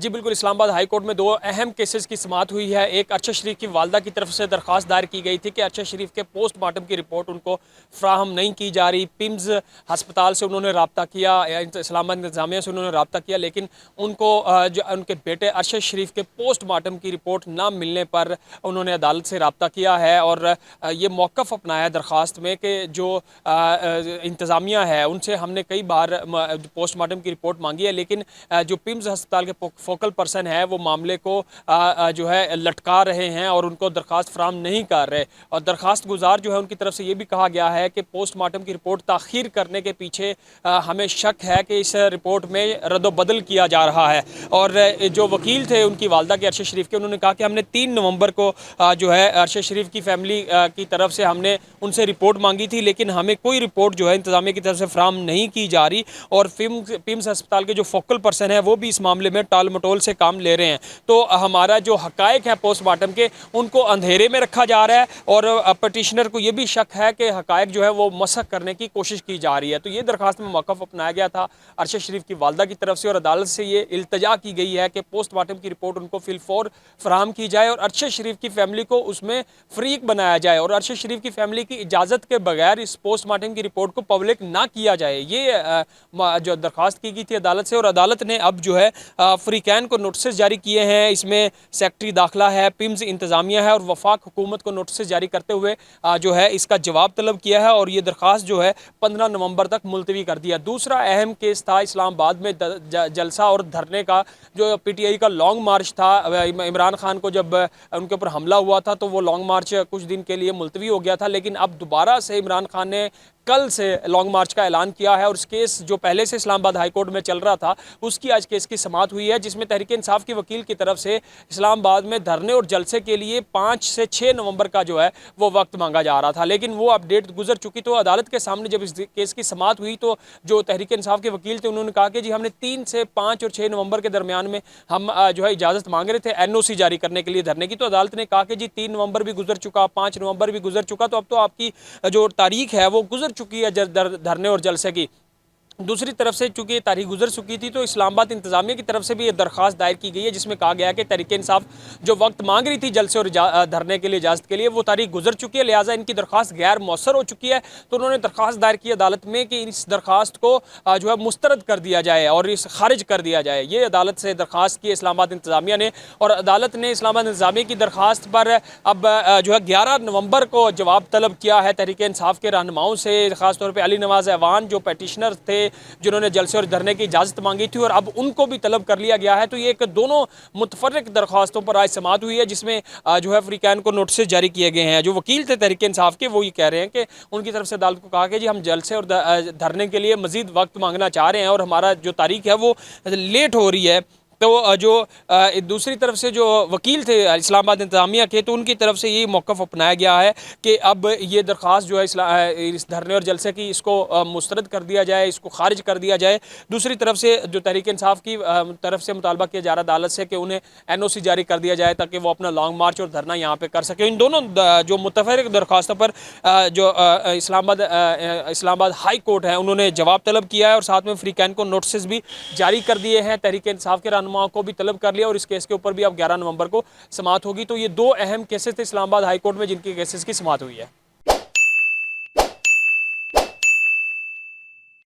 جی بالکل، اسلام آباد high court میں دو اہم کیسز کی سماعت ہوئی ہے۔ ایک ارشد شریف کی والدہ کی طرف سے درخواست دائر کی گئی تھی کہ ارشد شریف کے پوسٹ مارٹم کی رپورٹ ان کو فراہم نہیں کی جا رہی۔ پیمز ہسپتال سے انہوں نے رابطہ کیا، اسلام آباد انتظامیہ سے انہوں نے رابطہ کیا، لیکن ان کو ان کے بیٹے ارشد شریف کے پوسٹ مارٹم کی رپورٹ نہ ملنے پر انہوں نے عدالت سے رابطہ کیا ہے اور یہ موقف اپنایا درخواست میں کہ جو انتظامیہ ہے ان سے ہم نے کئی بار پوسٹ مارٹم کی رپورٹ مانگی ہے، لیکن جو پیمز ہسپتال کے فوکل پرسن ہے وہ معاملے کو جو ہے لٹکا رہے ہیں اور ان کو درخواست فراہم نہیں کر رہے، اور درخواست گزار جو ہے ان کی طرف سے یہ بھی کہا گیا ہے کہ پوسٹ مارٹم کی رپورٹ تاخیر کرنے کے پیچھے ہمیں شک ہے کہ اس رپورٹ میں رد و بدل کیا جا رہا ہے۔ اور جو وکیل تھے ان کی والدہ کے ارشد شریف کے، انہوں نے کہا کہ ہم نے 3 نومبر کو جو ہے ارشد شریف کی فیملی کی طرف سے ہم نے ان سے رپورٹ مانگی تھی، لیکن ہمیں کوئی رپورٹ جو ہے انتظامیہ کی طرف سے فراہم نہیں کی جا رہی، اور پیمز ہسپتال کے جو فوکل پرسن ہے وہ بھی اس معاملے میں ٹال مٹول سے کام لے رہے ہیں۔ تو ہمارا جو حقائق ہے پوسٹ مارٹم کے ان کو اندھیرے میں رکھا جا رہا ہے، اور پٹیشنر کو یہ بھی شک ہے کہ حقائق جو ہے وہ مسخ کرنے کی کوشش کی جا رہی ہے۔ تو یہ درخواست میں موقف اپنایا گیا تھا ارشد شریف کی والدہ کی طرف سے، اور عدالت سے یہ التجا کی گئی ہے کہ پوسٹ مارٹم کی رپورٹ ان کو فی الفور فراہم کی جائے اور ارشد شریف کی فیملی کو اس میں فریق بنایا جائے، اور ارشد شریف کی فیملی کی اجازت کے بغیر اس پوسٹ مارٹم کی رپورٹ کو پبلک نہ کیا جائے۔ یہ جو درخواست کی گئی تھی عدالت سے، اور عدالت نے اب جو ہے فریقین کو نوٹسز جاری کیے ہیں۔ اس میں سیکٹری داخلہ ہے، پیمز انتظامیہ ہے اور وفاق حکومت کو نوٹسز جاری کرتے ہوئے جو ہے اس کا جواب طلب کیا ہے، اور یہ درخواست جو ہے 15 نومبر تک ملتوی کر دیا۔ دوسرا اہم کیس تھا اسلام آباد میں جلسہ اور دھرنے کا، جو پی ٹی آئی کا لانگ مارچ تھا۔ عمران خان کو جب ان کے اوپر حملہ ہوا تھا تو وہ لانگ مارچ کچھ دن کے لیے ملتوی ہو گیا تھا، لیکن اب دوبارہ سے عمران خان نے کل سے لانگ مارچ کا اعلان کیا ہے، اور اس کیس جو پہلے سے اسلام آباد ہائی کورٹ میں چل رہا تھا اس کی آج کیس کی سماعت ہوئی ہے، جس میں تحریک انصاف کے وکیل کی طرف سے اسلام آباد میں دھرنے اور جلسے کے لیے 5 سے 6 نومبر کا جو ہے وہ وقت مانگا جا رہا تھا، لیکن وہ اپ ڈیٹ گزر چکی۔ تو عدالت کے سامنے جب اس کیس کی سماعت ہوئی تو جو تحریک انصاف کے وکیل تھے انہوں نے کہا کہ جی ہم نے 3 سے 5 اور 6 نومبر کے درمیان میں ہم جو ہے اجازت مانگ رہے تھے این او سی جاری کرنے کے لیے دھرنے کی، تو عدالت نے کہا کہ جی 3 نومبر بھی گزر چکا، 5 نومبر بھی گزر چکا، تو اب تو آپ کی جو تاریخ ہے وہ گزر چکی ہے دھرنے اور جلسے کی۔ دوسری طرف سے چونکہ یہ تاریخ گزر چکی تھی تو اسلام آباد انتظامیہ کی طرف سے بھی یہ درخواست دائر کی گئی ہے، جس میں کہا گیا ہے کہ تحریک انصاف جو وقت مانگ رہی تھی جلسے اور دھرنے کے لیے اجازت کے لیے وہ تاریخ گزر چکی ہے، لہٰذا ان کی درخواست غیر مؤثر ہو چکی ہے۔ تو انہوں نے درخواست دائر کی عدالت میں کہ اس درخواست کو جو ہے مسترد کر دیا جائے اور اس خارج کر دیا جائے۔ یہ عدالت سے درخواست کی اسلام آباد انتظامیہ نے، اور عدالت نے اسلام آباد انتظامیہ کی درخواست پر اب جو ہے 11 نومبر کو جواب طلب کیا ہے تحریک انصاف کے رہنماؤں سے، خاص طور پہ علی نواز ایوان جو پیٹیشنر تھے جنہوں نے جلسے اور دھرنے کی اجازت مانگی تھی، اور اب ان کو بھی طلب کر لیا گیا ہے۔ تو یہ ایک دونوں متفرق درخواستوں پر آج سماعت ہوئی ہے، جس میں جو ہے فریقین کو نوٹسز جاری کیے گئے ہیں۔ جو وکیل تھے تحریک انصاف کے وہ یہ کہہ رہے ہیں کہ ان کی طرف سے عدالت کو کہا کہ جی ہم جلسے اور دھرنے کے لیے مزید وقت مانگنا چاہ رہے ہیں، اور ہمارا جو تاریخ ہے وہ لیٹ ہو رہی ہے۔ تو جو دوسری طرف سے جو وکیل تھے اسلام آباد انتظامیہ کے، تو ان کی طرف سے یہ موقف اپنایا گیا ہے کہ اب یہ درخواست جو ہے اس دھرنے اور جلسے کی اس کو مسترد کر دیا جائے، اس کو خارج کر دیا جائے۔ دوسری طرف سے جو تحریک انصاف کی طرف سے مطالبہ کیا جا رہا عدالت سے کہ انہیں این او سی جاری کر دیا جائے تاکہ وہ اپنا لانگ مارچ اور دھرنا یہاں پہ کر سکے۔ ان دونوں جو متفرق درخواستوں پر جو اسلام آباد ہائی کورٹ ہے انہوں نے جواب طلب کیا ہے، اور ساتھ میں فریقین کو نوٹسز بھی جاری کر دیے ہیں۔ تحریک انصاف کے رہنماؤں کو بھی طلب کر لیا، اور اس کیس کے اوپر بھی اب 11 نومبر کو سماعت ہوگی۔ تو یہ 2 اہم کیسز تھے اسلام آباد ہائی کورٹ میں جن کی کیسز کی سماعت ہوئی ہے۔